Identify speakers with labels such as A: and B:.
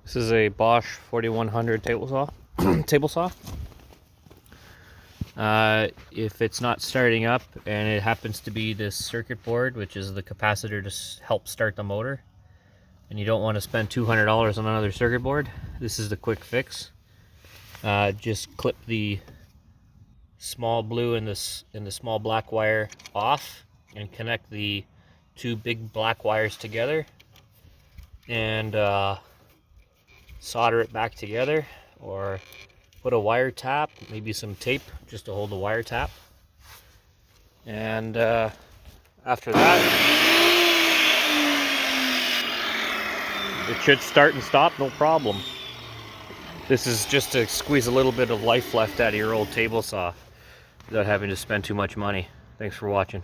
A: This is a Bosch 4100 table saw. Table saw. If it's not starting up and it happens to be this circuit board, which is the capacitor to help start the motor, and you don't want to spend $200 on another circuit board, this is the quick fix. Just clip the small blue and the small black wire off and connect the two big black wires together and solder it back together, or put a wire tap, maybe some tape just to hold the wire tap. And after that, it should start and stop, no problem. This is just to squeeze a little bit of life left out of your old table saw without having to spend too much money. Thanks for watching.